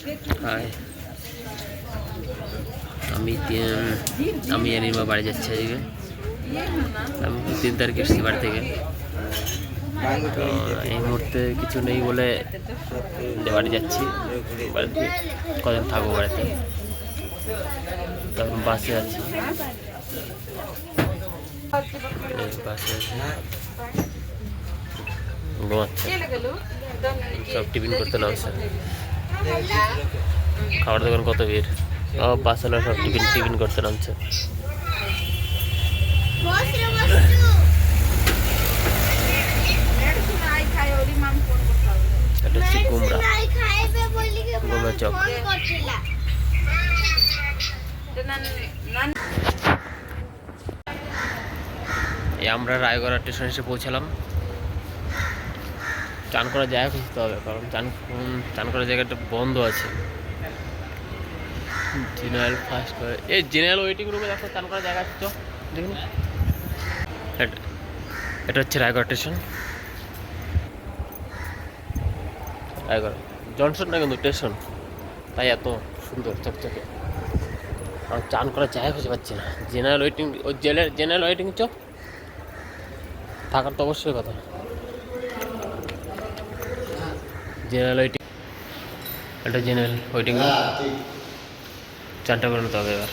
High, আমি enema বাড়ি যাচ্ছি আজকে। আমি 3 তারিখ এসেছি বাড়ি থেকে। তো এই মুহূর্তে কিছু নেই বলে বাড়ি যাচ্ছি। বাড়িতে কদিন থাকবো বাড়িতে, তখন বাসে আছি। বাসে ঘুমাচ্ছে, সব টিফিন করতে নামছে। খাবার দোকান কত ভিড়, বাসালা সব টিফিন করতে নামছে। এটা হচ্ছে গুমরা চক। আমরা রায়গড়া স্টেশন এসে পৌঁছালাম। চান করার জায়গা খুঁজতে হবে, কারণ চান করার জায়গাটা বন্ধ আছে। জেনারেল ফার্স্ট, এই জেনারেল ওয়েটিং রুমে দেখো চান করার জায়গা আছে, দেখুন। এটা হচ্ছে রায়গড় স্টেশন। রায়গড় জনসন না কিন্তু স্টেশন, তাই এত সুন্দর চকচকে। আর চান করার জায়গা খুঁজে পাচ্ছি না। জেনারেল ওয়েটিং, ওই জেনারেল ওয়েটিং চক থাকার তো অবশ্যই কথা। জেনারেল ওয়েটিং, এটা জেনারেল ওয়েটিং রুম। চানটা করে নিতে হবে এবার।